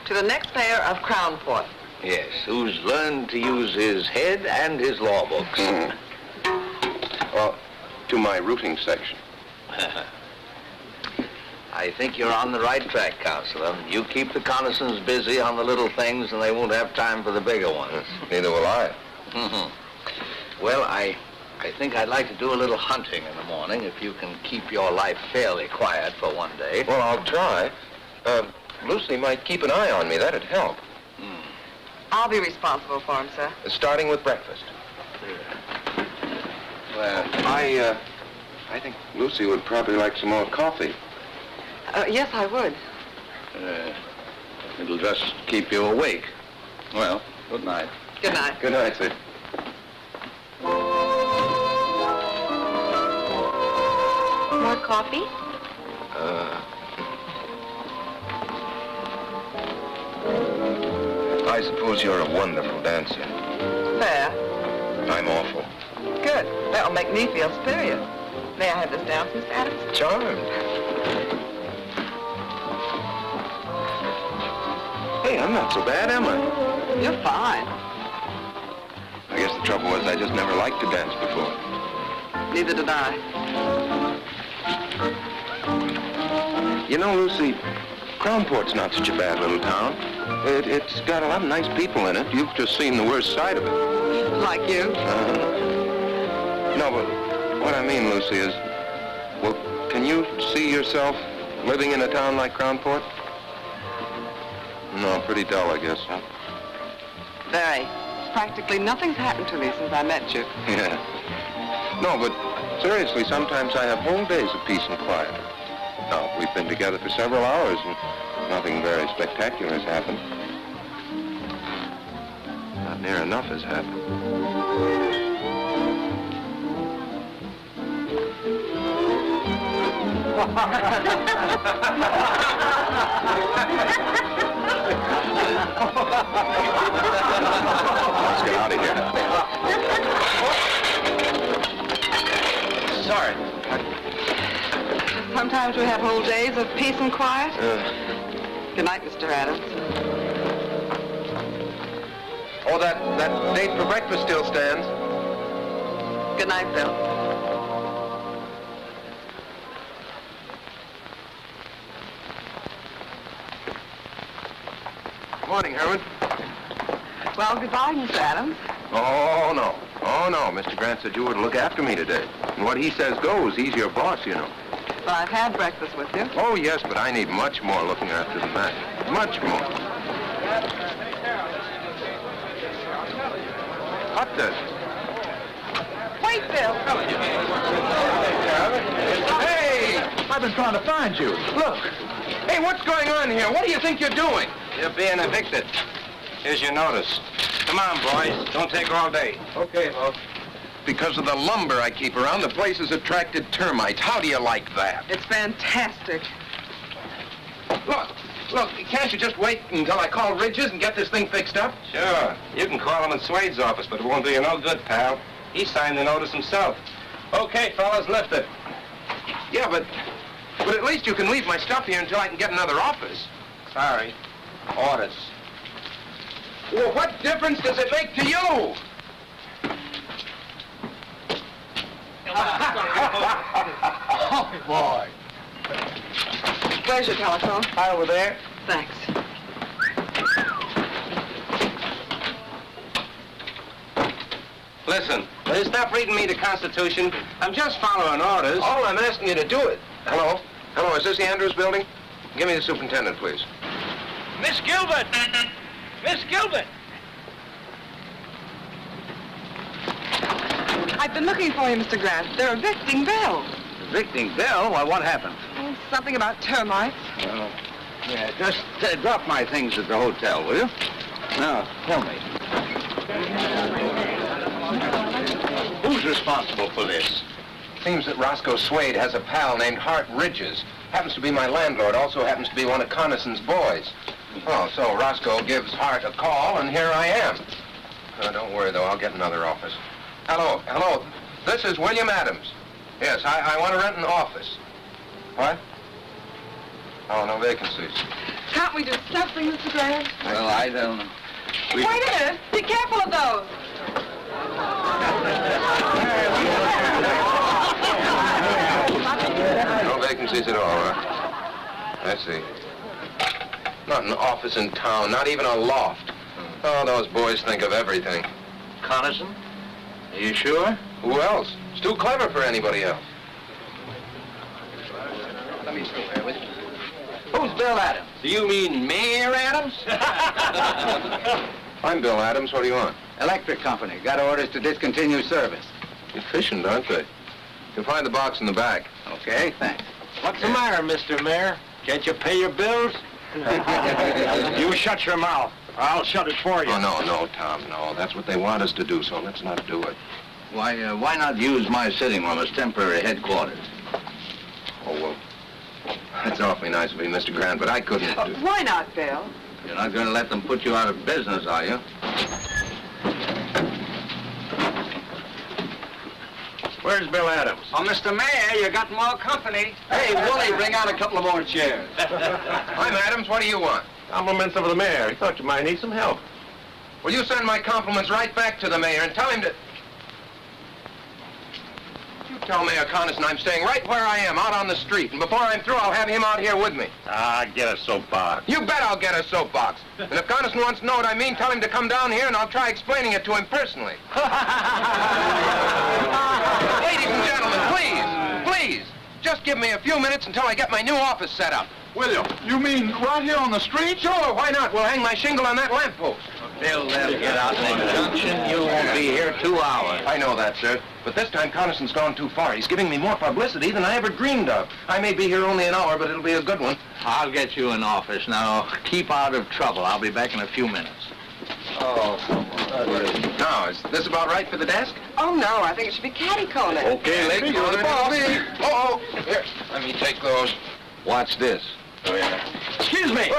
To the next mayor of Crownport. Yes, who's learned to use his head and his law books. Well, to my routing section. I think you're on the right track, Counselor. You keep the Connisons busy on the little things, and they won't have time for the bigger ones. Neither will I. Well, I think I'd like to do a little hunting in the morning, if you can keep your life fairly quiet for one day. Well, I'll try. Lucy might keep an eye on me. That'd help. I'll be responsible for him, sir. Starting with breakfast. Well, I think Lucy would probably like some more coffee. Yes, I would. It'll just keep you awake. Well, good night. Good night. Good night, sir. More coffee? I suppose you're a wonderful dancer. Fair. I'm awful. Good. That'll make me feel superior. May I have this dance, Mr. Adams? Charmed. Hey, I'm not so bad, am I? You're fine. I guess the trouble was I just never liked to dance before. Neither did I. You know, Lucy, Crownport's not such a bad little town. It's got a lot of nice people in it. You've just seen the worst side of it. Like you? No, but what I mean, Lucy, is, well, can you see yourself living in a town like Crownport? No, pretty dull, I guess, huh? Very. Practically nothing's happened to me since I met you. Yeah. No, but seriously, sometimes I have whole days of peace and quiet. Now, we've been together for several hours, and nothing very spectacular has happened. Not near enough has happened. Let's get out of here. Sorry. Sometimes we have whole days of peace and quiet. Good night, Mr. Adams. Oh, that date for breakfast still stands. Good night, Bill. Morning, Herman. Well, goodbye, Mr. Adams. Oh, no. Oh, no. Mr. Grant said you were to look after me today. And what he says goes. He's your boss, you know. Well, I've had breakfast with you. Oh, yes, but I need much more looking after than that. Much more. What the? Wait, Bill. Hey! I've been trying to find you. Look. Hey, what's going on here? What do you think you're doing? You're being evicted. Here's your notice. Come on, boys. Don't take all day. Okay, boss. Because of the lumber I keep around, the place has attracted termites. How do you like that? It's fantastic. Look, can't you just wait until I call Ridges and get this thing fixed up? Sure. You can call him in Swade's office, but it won't do you no good, pal. He signed the notice himself. Okay, fellas, lift it. Yeah, but at least you can leave my stuff here until I can get another office. Sorry. Orders. Well, what difference does it make to you? Oh, boy. Where's your telephone? Over there. Thanks. Listen, will you stop reading me the Constitution? I'm just following orders. All I'm asking you to do it. Hello? Hello, is this the Andrews building? Give me the superintendent, please. Miss Gilbert! Miss Gilbert! I've been looking for you, Mr. Grant. They're evicting Bill. Evicting Bill? Why, what happened? Oh, something about termites. Well, yeah, just drop my things at the hotel, will you? Now, tell me. Who's responsible for this? Seems that Roscoe Swade has a pal named Hart Ridges. Happens to be my landlord, also happens to be one of Connison's boys. Oh, so Roscoe gives Hart a call, and here I am. Don't worry, though. I'll get another office. Hello. This is William Adams. Yes, I want to rent an office. What? Oh, no vacancies. Can't we do something, Mr. Grant? Well, I don't know. Wait a minute. Be careful of those. No vacancies at all, huh? I see. Not an office in town, not even a loft. Oh, those boys think of everything. Connison? Are you sure? Who else? It's too clever for anybody else. Let me through here with you. Who's Bill Adams? Do you mean Mayor Adams? I'm Bill Adams. What do you want? Electric company. Got orders to discontinue service. Efficient, aren't they? You'll find the box in the back. Okay, thanks. What's the matter, Mr. Mayor? Can't you pay your bills? You shut your mouth. I'll shut it for you. Oh, no, Tom, no. That's what they want us to do, so let's not do it. Why not use my sitting room as temporary headquarters? Oh, well, that's awfully nice of you, Mr. Grant, but I couldn't do... Why not, Bill? You're not going to let them put you out of business, are you? Where's Bill Adams? Oh, Mr. Mayor, you got more company. Hey, Willie, bring out a couple of more chairs. I'm Adams. What do you want? Compliments of the mayor. He thought you might need some help. Will you send my compliments right back to the mayor and tell him to... You tell Mayor Connison I'm staying right where I am, out on the street. And before I'm through, I'll have him out here with me. Get a soapbox. You bet I'll get a soapbox. And if Connison wants to know what I mean, tell him to come down here and I'll try explaining it to him personally. Ladies and gentlemen, please, just give me a few minutes until I get my new office set up. William, you mean right here on the street? Sure, why not? We'll hang my shingle on that lamppost. Bill, they'll get out in the junction. You won't be here 2 hours. I know that, sir. But this time Connison's gone too far. He's giving me more publicity than I ever dreamed of. I may be here only an hour, but it'll be a good one. I'll get you an office. Now, keep out of trouble. I'll be back in a few minutes. Oh, now, is this about right for the desk? Oh, no. I think it should be catty-corner. Okay, ladies on the ball. Oh, here, let me take those. Watch this. Oh, yeah. Excuse me.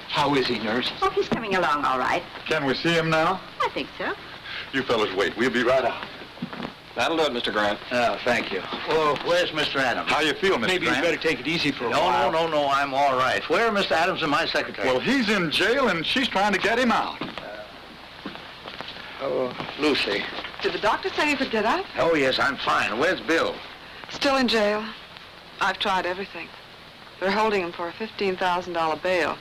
How is he, nurse? Oh, he's coming along all right. Can we see him now? I think so. You fellas wait. We'll be right out. That'll do it, Mr. Grant. Thank you. Well, where's Mr. Adams? How you feel, Mr. Maybe Grant? you better take it easy for a while. No, I'm all right. Where are Mr. Adams and my secretary? Well, he's in jail, and she's trying to get him out. Lucy. Did the doctor say you could get out? Oh, yes, I'm fine. Where's Bill? Still in jail. I've tried everything. They're holding him for a $15,000 bail,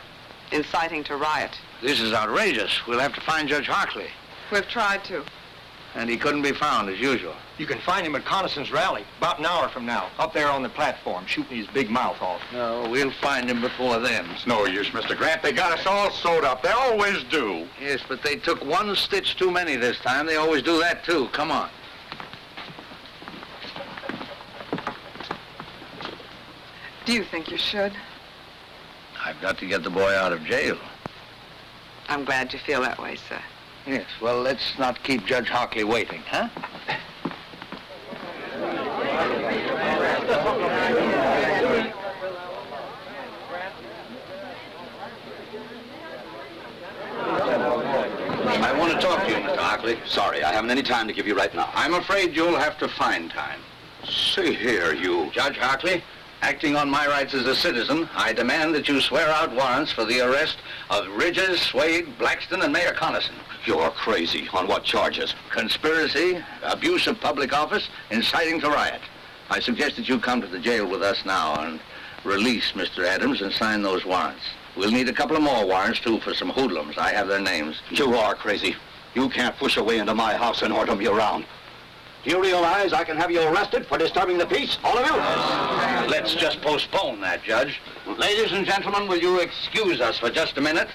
inciting to riot. This is outrageous. We'll have to find Judge Harkley. We've tried to. And he couldn't be found, as usual. You can find him at Connison's rally, about an hour from now, up there on the platform, shooting his big mouth off. No, we'll find him before then. It's no use, Mr. Grant. They got us all sewed up. They always do. Yes, but they took one stitch too many this time. They always do that, too. Come on. Do you think you should? I've got to get the boy out of jail. I'm glad you feel that way, sir. Yes, well, let's not keep Judge Harkley waiting, huh? Harkley, sorry, I haven't any time to give you right now. I'm afraid you'll have to find time. See here, you... Judge Harkley, acting on my rights as a citizen, I demand that you swear out warrants for the arrest of Ridges, Swade, Blaxton, and Mayor Connison. You're crazy. On what charges? Conspiracy, abuse of public office, inciting to riot. I suggest that you come to the jail with us now and release Mr. Adams and sign those warrants. We'll need a couple of more warrants, too, for some hoodlums. I have their names. You are crazy. You can't push a way into my house and order me around. Do you realize I can have you arrested for disturbing the peace, all of you? Let's just postpone that, Judge. Ladies and gentlemen, will you excuse us for just a minute?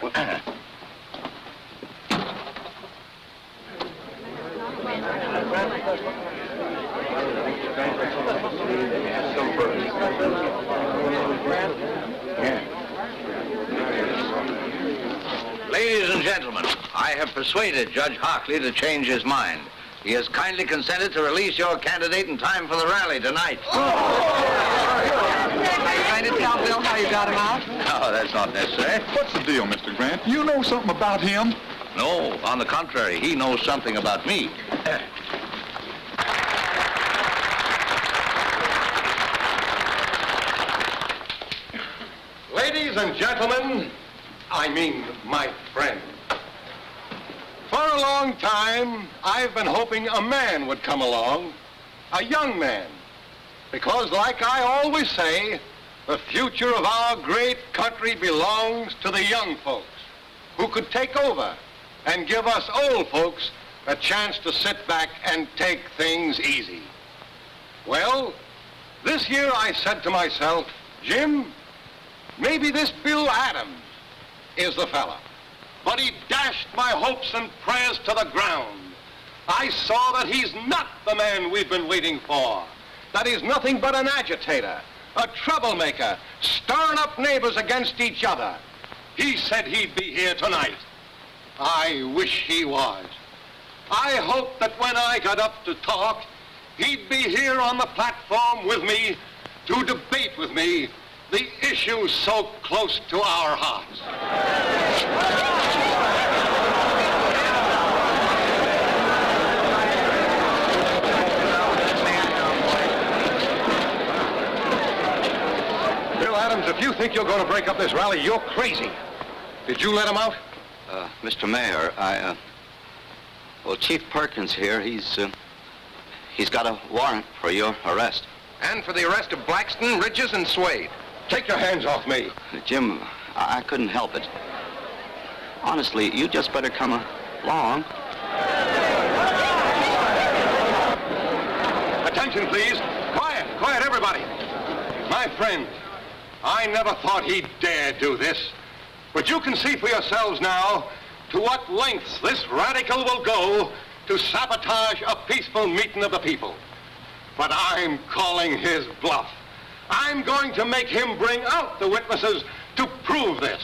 Ladies and gentlemen, I have persuaded Judge Harkley to change his mind. He has kindly consented to release your candidate in time for the rally tonight. Are you going to tell Bill how you got him out? No, that's not necessary. What's the deal, Mr. Grant? You know something about him? No, on the contrary, he knows something about me. Ladies and gentlemen, I mean my friend. For a long time, I've been hoping a man would come along, a young man, because like I always say, the future of our great country belongs to the young folks who could take over and give us old folks a chance to sit back and take things easy. Well, this year I said to myself, Jim, maybe this Bill Adams is the fella. But he dashed my hopes and prayers to the ground. I saw that he's not the man we've been waiting for, that he's nothing but an agitator, a troublemaker, stirring up neighbors against each other. He said he'd be here tonight. I wish he was. I hoped that when I got up to talk, he'd be here on the platform with me to debate with me the issues so close to our hearts. Bill Adams, if you think you're going to break up this rally, you're crazy. Did you let him out? Mr. Mayor, well, Chief Perkins here, he's got a warrant for your arrest. And for the arrest of Blaxton, Ridges, and Swade. Take your hands off me. Jim, I couldn't help it. Honestly, you just better come along. Attention, please. Quiet, quiet, everybody. My friend, I never thought he'd dare do this. But you can see for yourselves now to what lengths this radical will go to sabotage a peaceful meeting of the people. But I'm calling his bluff. I'm going to make him bring out the witnesses to prove this.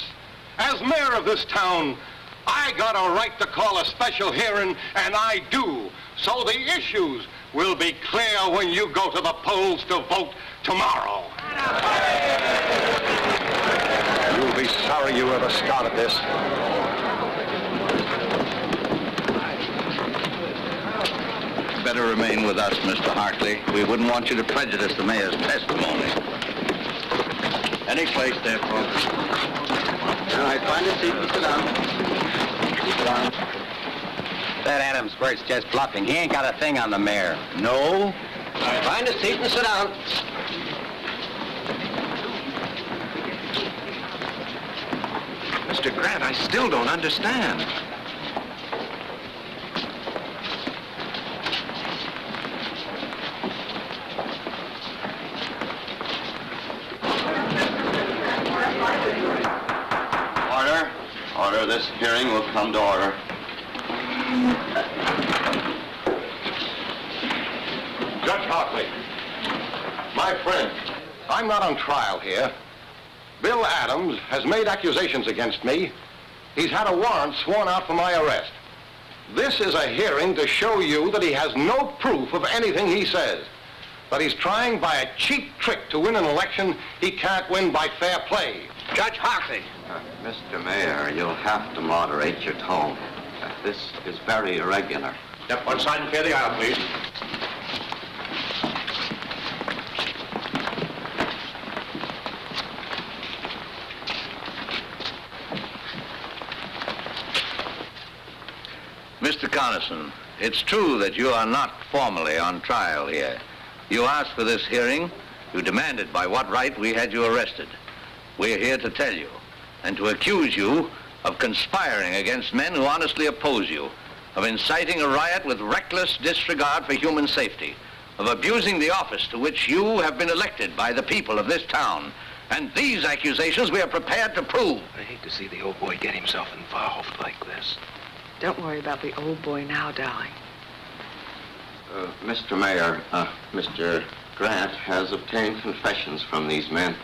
As mayor of this town, I got a right to call a special hearing, and I do. So the issues will be clear when you go to the polls to vote tomorrow. You'll be sorry you ever started this. Better remain with us, Mr. Harkley. We wouldn't want you to prejudice the mayor's testimony. Any place there, folks. All right, find a seat and sit down. Sit down. That Adams bird's just bluffing. He ain't got a thing on the mayor. No? Find a seat and sit down. Mr. Grant, I still don't understand. Order, this hearing will come to order. Judge Harkley, my friend, I'm not on trial here. Bill Adams has made accusations against me. He's had a warrant sworn out for my arrest. This is a hearing to show you that he has no proof of anything he says. That he's trying by a cheap trick to win an election he can't win by fair play. Judge Harkley. Mr. Mayor, you'll have to moderate your tone. This is very irregular. Step one side and clear the aisle, please. Mr. Connison, it's true that you are not formally on trial here. You asked for this hearing. You demanded by what right we had you arrested. We're here to tell you and to accuse you of conspiring against men who honestly oppose you, of inciting a riot with reckless disregard for human safety, of abusing the office to which you have been elected by the people of this town. And these accusations we are prepared to prove. I hate to see the old boy get himself involved like this. Don't worry about the old boy now, darling. Mr. Mayor, Mr. Grant has obtained confessions from these men.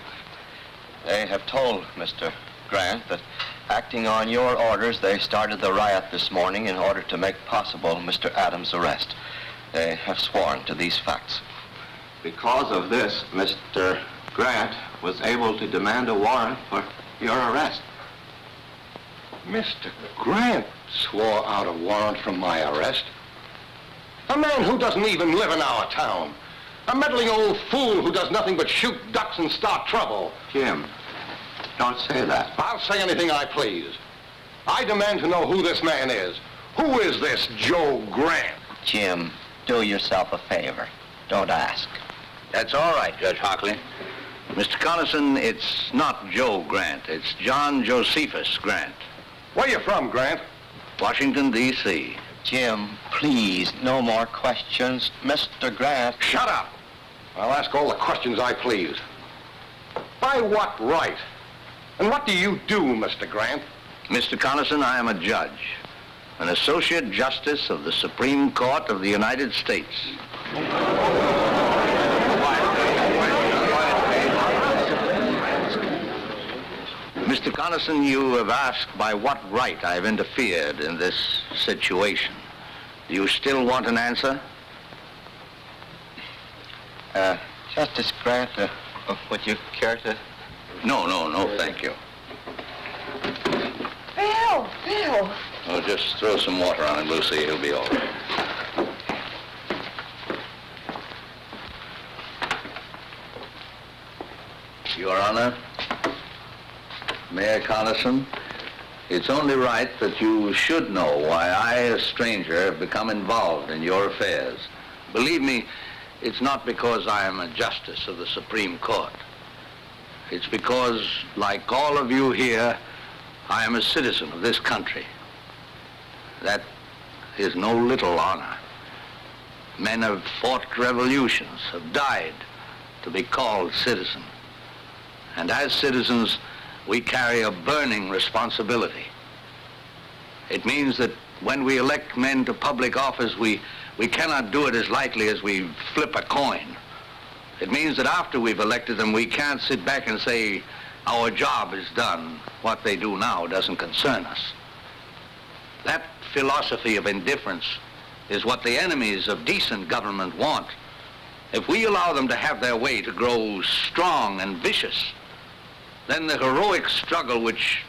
They have told Mr. Grant that acting on your orders, they started the riot this morning in order to make possible Mr. Adams' arrest. They have sworn to these facts. Because of this, Mr. Grant was able to demand a warrant for your arrest. Mr. Grant swore out a warrant from my arrest. A man who doesn't even live in our town. A meddling old fool who does nothing but shoot ducks and start trouble. Jim, don't say that. I'll say anything I please. I demand to know who this man is. Who is this Joe Grant? Jim, do yourself a favor. Don't ask. That's all right, Judge Harkley. Mr. Connison, it's not Joe Grant. It's John Josephus Grant. Where you from, Grant? Washington, D.C. Jim, please, no more questions. Mr. Grant. Shut up! I'll ask all the questions I please. By what right? And what do you do, Mr. Grant? Mr. Connison, I am a judge, an associate justice of the Supreme Court of the United States. Mr. Connison, you have asked by what right I've interfered in this situation. Do you still want an answer? Justice Grant, would you care to? No, thank you. Phil! Oh, just throw some water on him, Lucy. He'll be all right. Your Honor, Mayor Connison, it's only right that you should know why I, a stranger, have become involved in your affairs. Believe me, it's not because I am a justice of the Supreme Court. It's because, like all of you here, I am a citizen of this country. That is no little honor. Men have fought revolutions, have died to be called citizen. And as citizens, we carry a burning responsibility. It means that when we elect men to public office, we cannot do it as lightly as we flip a coin. It means that after we've elected them, we can't sit back and say, our job is done. What they do now doesn't concern us. That philosophy of indifference is what the enemies of decent government want. If we allow them to have their way, to grow strong and vicious, then the heroic struggle which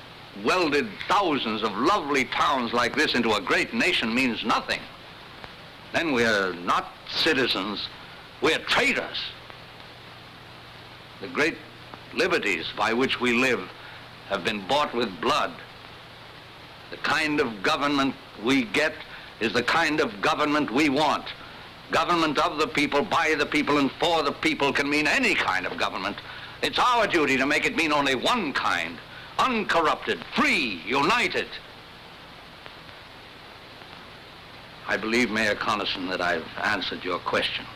welded thousands of lovely towns like this into a great nation means nothing. Then we're not citizens, we're traitors. The great liberties by which we live have been bought with blood. The kind of government we get is the kind of government we want. Government of the people, by the people, and for the people can mean any kind of government. It's our duty to make it mean only one kind, uncorrupted, free, united. I believe, Mayor Connison, that I've answered your question.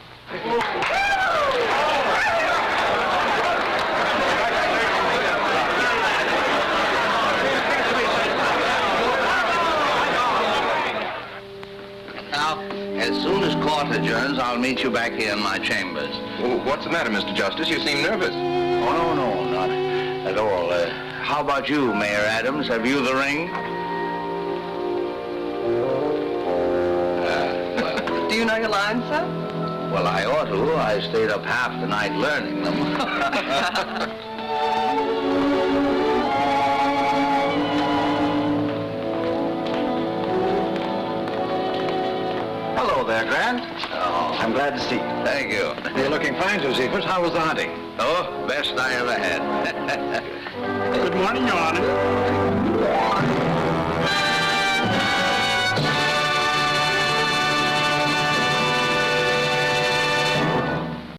Now, as soon as court adjourns, I'll meet you back here in my chambers. Oh, what's the matter, Mr. Justice? You seem nervous. Oh, no, not at all. How about you, Mayor Adams? Have you the ring? Do you know your lines, sir? Well, I ought to. I stayed up half the night learning them. I'm glad to see you. Thank you. You're looking fine, Josephus. How was the hunting? Oh, best I ever had. Good morning, Your Honor.